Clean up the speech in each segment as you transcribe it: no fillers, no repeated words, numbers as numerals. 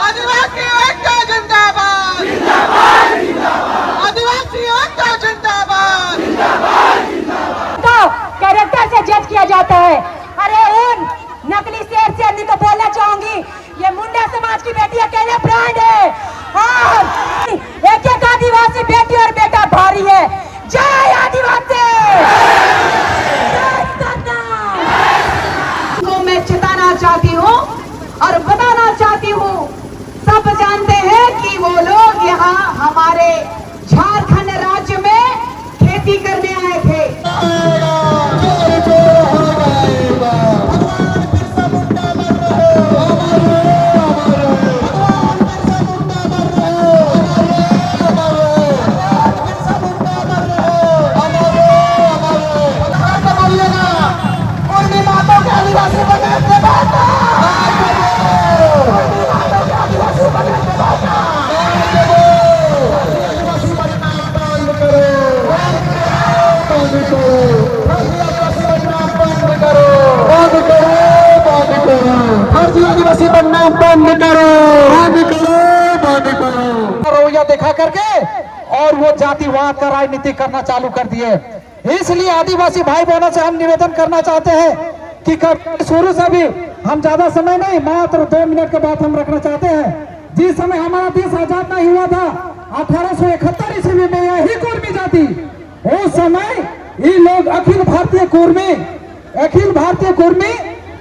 आदिवासी एकता जिंदाबाद, आदिवासी एकता जिंदाबाद। तो कैरेक्टर से जज किया जाता है। अरे उन नकली शेर से नहीं तो बोलना चाहूंगी, ये मुंडा समाज की बेटी अकेले ब्रांड है और एक एक आदिवासी बेटी और बेटा भारी है। जय आदिवासी। तो मैं चिताना चाहती हूँ और बताना चाहती हूँ, सब जानते हैं कि वो लोग यहाँ हमारे झारखंड राज्य में खेती करने आए थे। आदिवासी बनना बंद करो, रवैया देखा करके और वो जातिवाद का राजनीति करना चालू कर दिए। इसलिए आदिवासी भाई बहनों से हम निवेदन करना चाहते हैं कि शुरू से भी हम ज्यादा समय नहीं, मात्र 2 मिनट के बाद हम रखना चाहते हैं। जिस समय हमारा देश आजाद नहीं हुआ था 1871 ईस्वी में, यही कुर्मी जाति, उस समय ये लोग अखिल भारतीय कुर्मी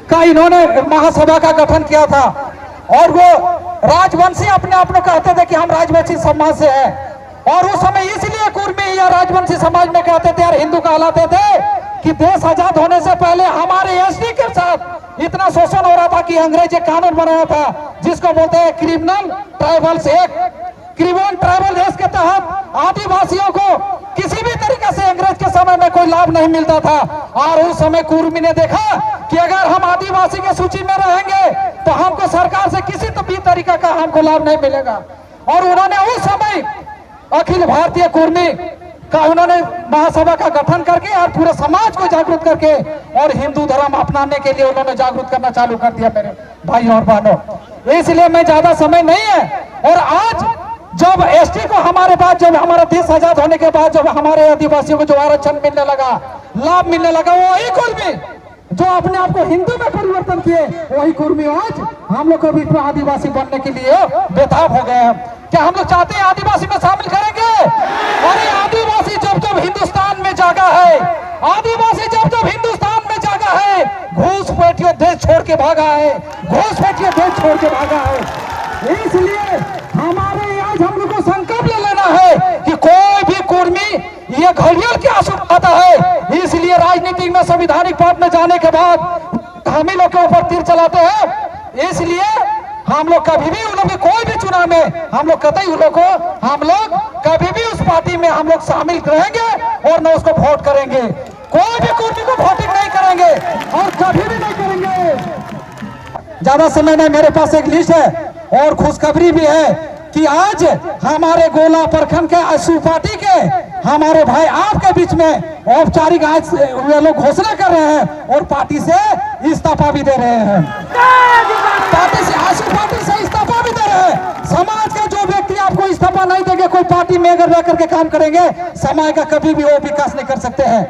का इन्होंने महासभा का गठन किया था और वो राजवंशी अपने आप को कहते थे कि हम राजवंशी समाज से हैं। और उस समय इसलिए कुर्मी या राजवंशी समाज में कहते थे और हिंदू कहलाते थे कि देश आजाद होने से पहले हमारे एसटी के साथ इतना शोषण हो रहा था कि अंग्रेज एक कानून बनाया था जिसको बोलते हैं criminal tribals act. Criminal tribal act के तहत आदिवासियों को किसी भी तरीके से अंग्रेज के समय में कोई लाभ नहीं मिलता था। और उस समय कुर्मी ने देखा कि अगर हम आदिवासी के सूची में रहेंगे तो हमको सरकार से किसी भी तरीका का हमको लाभ नहीं मिलेगा। और उन्होंने उस समय अखिल भारतीय कुर्मी का उन्होंने महासभा का गठन करके और पूरे समाज को जागरूक करके और हिंदू धर्म अपनाने के लिए उन्होंने जागरूक करना चालू कर दिया मेरे भाई और बहनों। इसलिए मैं ज्यादा समय नहीं है। और आज जब एसटी को हमारे बाद, जब हमारा देश आजाद होने के बाद जब हमारे आदिवासियों को जो आरक्षण मिलने लगा, लाभ मिलने लगा, वही कुर्मी जो अपने आप को हिंदू में परिवर्तन किए, वही कुर्मी आज हम लोग को बीच में आदिवासी बनने के लिए बेताब हो गए हैं। क्या हम लोग चाहते हैं आदिवासी में शामिल करेंगे? अरे आदिवासी जब जब हिंदुस्तान में जागा है, आदिवासी जब जब हिंदुस्तान में जागा है, घूसपैठियों देश छोड़ के भागा है, घूसपैठियों देश छोड़ के भागा है। इसलिए हमारे आज हम लोग को संकल्प ले लेना है कि कोई भी कुर्मी ये घड़ियाल के आंसू आता है। इसलिए राजनीति में संवैधानिक पद में जाने के बाद हम ही लोग के ऊपर तीर चलाते हैं। इसलिए हम लोग कभी भी उन लोग के कोई भी चुनाव में हम लोग कतई उन लोग को हम लोग कभी भी उस पार्टी में हम लोग शामिल रहेंगे और न उसको वोट करेंगे। कोई भी कुर्मी को वोटिंग नहीं करेंगे और कभी भी नहीं करेंगे। ज्यादा समय नहीं, मेरे पास एक लिस्ट है और खुशखबरी भी है कि आज हमारे गोला प्रखंड के आशु पार्टी के हमारे भाई आपके बीच में औपचारिक आज वे लोग घोषणा कर रहे हैं और पार्टी से इस्तीफा भी दे रहे हैं। पार्टी से, आशु पार्टी से इस्तीफा भी दे रहे हैं। समाज के जो व्यक्ति आपको इस्तीफा नहीं देंगे, कोई पार्टी में अगर रह करके काम करेंगे, समाज का कभी भी वो विकास नहीं कर सकते हैं।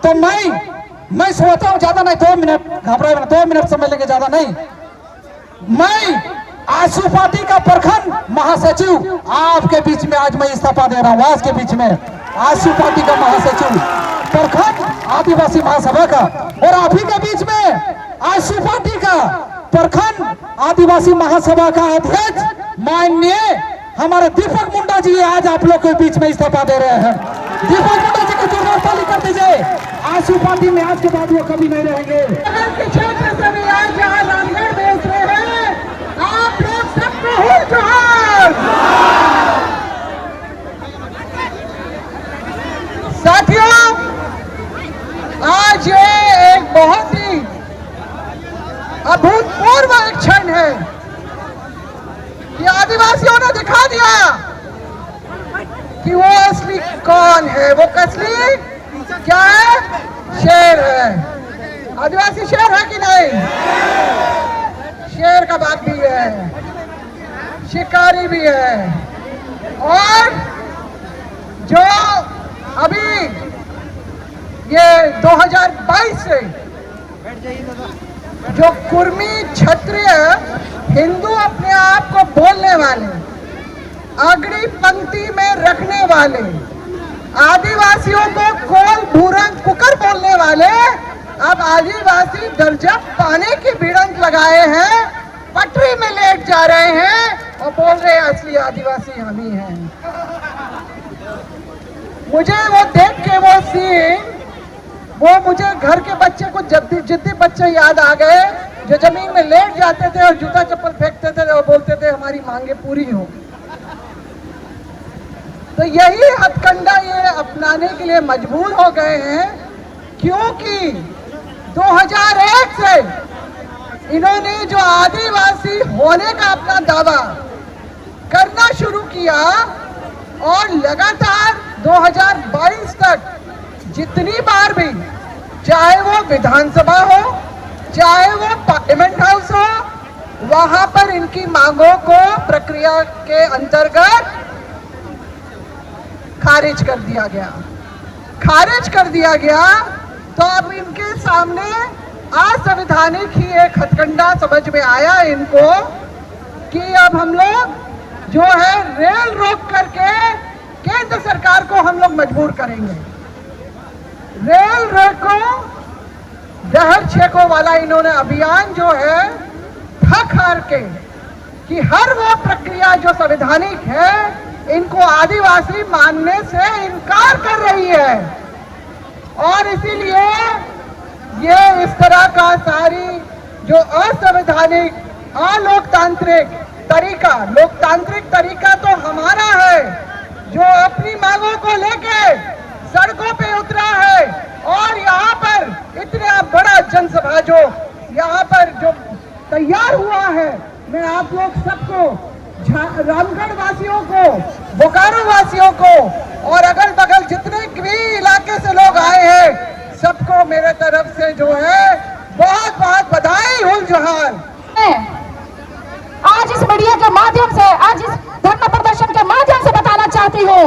तो मैं सोचता हूँ ज्यादा नहीं, 2 मिनट घबराए, 2 मिनट समय लेंगे, ज्यादा नहीं। मैं आशु पार्टी का प्रखंड महासचिव आपके बीच में आज मैं इस्तीफा दे रहा हूँ। आज के बीच में आशु पार्टी का महासचिव प्रखंड आदिवासी महासभा का, और आप ही के बीच में आशु पार्टी का प्रखंड आदिवासी महासभा का अध्यक्ष माननीय हमारे दीपक मुंडा जी आज आप लोग के बीच में इस्तीफा दे रहे हैं। दीपक मुंडा जी को जोरदार ताली कर दीजिए। आशु पार्टी में आज के बाद वो कभी नहीं रहेंगे। क्षेत्र से भी आज यहाँ रामगढ़ बेच रहे हैं, आप लोग सबको हो जोहार। साथियों, आज ये एक बहुत ही अभूतपूर्व क्षण है कि आदिवासियों ने दिखा दिया कि वो असली कौन है। वो असली क्या है? शेर है। आदिवासी शेर है कि नहीं? शेर का बात भी है। शिकारी भी है। और जो अभी ये 2022 से जो कुर्मी क्षत्रिय हिंदू अपने आप को बोलने वाले, अग्नि पंक्ति में रखने वाले, आदिवासियों को कोल भूरंग कुकर बोलने वाले अब आदिवासी दर्जा पाने की भिड़ंत लगाए हैं, पटरी में लेट जा रहे हैं और बोल रहे हैं असली आदिवासी हम ही हैं। मुझे वो देख के वो सीन, वो मुझे घर के बच्चे को जिद्दी बच्चे याद आ गए जो जमीन में लेट जाते थे और जूता चप्पल फेंकते थे और बोलते थे हमारी मांगे पूरी हो। तो यही हथकंडा ये अपनाने के लिए मजबूर हो गए हैं, क्योंकि 2001 से इन्होंने जो आदिवासी होने का अपना दावा करना शुरू किया और लगातार 2022 तक जितनी बार भी, चाहे वो विधानसभा हो, चाहे वो पार्लियामेंट हाउस हो, वहां पर इनकी मांगों को प्रक्रिया के अंतर्गत खारिज कर दिया गया। खारिज कर दिया गया तो अब इनके सामने असंवैधानिक ही एक हथकंडा समझ में आया इनको कि अब हम लोग जो है रेल रोक करके केंद्र सरकार को हम लोग मजबूर करेंगे। रेल रोको जहर छेको वाला इन्होंने अभियान जो है थक हार के कि हर वो प्रक्रिया जो संवैधानिक है इनको आदिवासी मानने से इनकार कर रही है। और इसीलिए ये इस तरह का सारी जो असंवैधानिक अलोकतांत्रिक तरीका, लोकतांत्रिक तरीका तो हमारा है जो अपनी मांगों को लेके सड़कों पे उतरा है और यहाँ पर इतना बड़ा जनसभा जो यहाँ पर जो तैयार हुआ है, मैं आप लोग सबको, रामगढ़ वासियों को, बोकारो वासियों को और अगल बगल जितने भी इलाके से लोग आए हैं सबको मेरे तरफ से जो है बहुत बहुत बधाई, हुल जोहार। आज इस मीडिया के माध्यम से, आज इस धरना प्रदर्शन के माध्यम से बताना चाहती हूँ,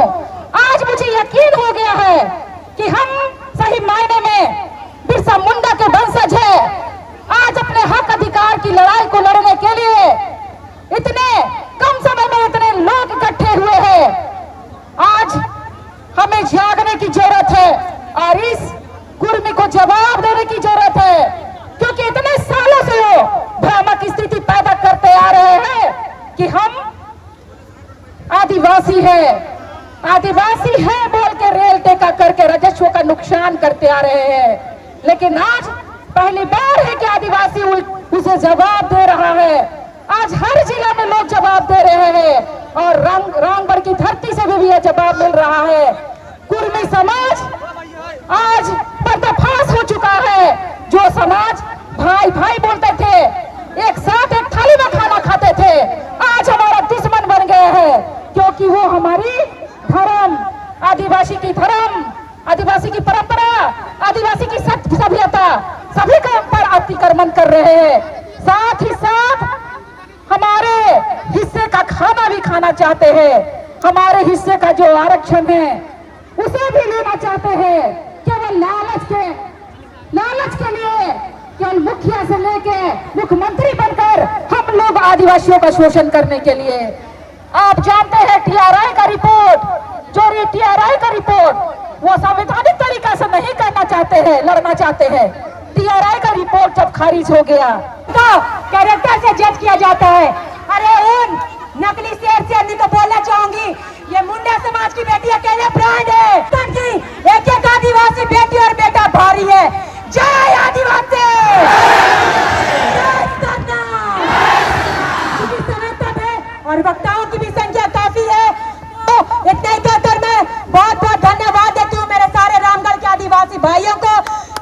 आज मुझे यकीन हो गया है कि हम सही मायने में बिरसा मुंडा के वंशज है। आज अपने हक अधिकार की लड़ाई को लड़ने के लिए इतने कम समय में इतने लोग इकट्ठे हुए हैं। आज हमें जागने की जरूरत है और इस कुर्मी को जवाब देने की जरूरत है, क्योंकि इतने सालों से वो भ्रामक स्थिति पैदा करते आ रहे हैं कि हम आदिवासी है, आदिवासी है बोल के रेल टेका करके राजस्व का नुकसान करते आ रहे हैं। लेकिन आज पहली बार है कि आदिवासी उसे जवाब दे रहा है। आज हर जिला में लोग जवाब दे रहे हैं और रामगढ़ की धरती से भी यह जवाब मिल रहा है। कुर्मी समाज आज पर्दाफाश हो चुका है। जो समाज भाई भाई बोलते थे, एक साथ एक थाली में खाना खाते थे, आज हमारा दुश्मन बन गए हैं, क्योंकि वो हमारी धर्म, आदिवासी की धर्म, आदिवासी की परंपरा, आदिवासी की सभ्यता सभी का पर अतिक्रमण कर रहे हैं। साथ ही साथ हमारे हिस्से का खाना भी खाना चाहते हैं। हमारे हिस्से का जो आरक्षण है उसे भी लेना चाहते हैं, केवल लालच के लिए, केवल मुखिया से लेके मुख्यमंत्री बनकर हम लोग आदिवासियों का शोषण करने के लिए। आप जानते हैं टीआरआई का रिपोर्ट, जो टीआरआई का रिपोर्ट वो संवैधानिक तरीका से नहीं करना चाहते हैं, लड़ना चाहते हैं। टीआरआई का रिपोर्ट जब खारिज हो गया तो कैरेक्टर से जज किया जाता है। अरे उन नकली शेर से नहीं तो बोलना चाहूंगी, ये मुंडा समाज की बेटी अकेले ब्रांड है। एक एक आदिवासी बेटी और बेटा भारी है। जय आदिवासी, और वक्ताओं की भी संख्या काफी है। तो इतने ही कहकर मैं बहुत बहुत धन्यवाद देती हूँ मेरे सारे रामगढ़ के आदिवासी भाइयों को,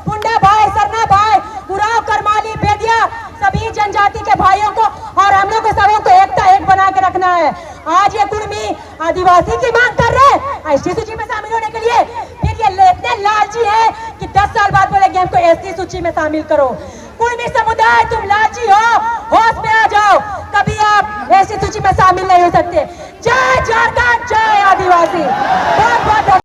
मुंडा भाई, सरना भाई, उराव, करमाली, बेदिया, सभी जनजाति के भाइयों को, और हम लोग को सबों को एकता एक बना के रखना है। आज ये कुर्मी आदिवासी की मांग कर रहे हैं एसटी सूची में शामिल होने के लिए, फिर ये इतने लालची है कि 10 साल बाद बोलेंगे हमको एसटी सूची में शामिल करो। कुर्मी समुदाय तुम लालची हो, होश में आ जाओ। कभी आप एसटी सूची में शामिल नहीं हो सकते। जय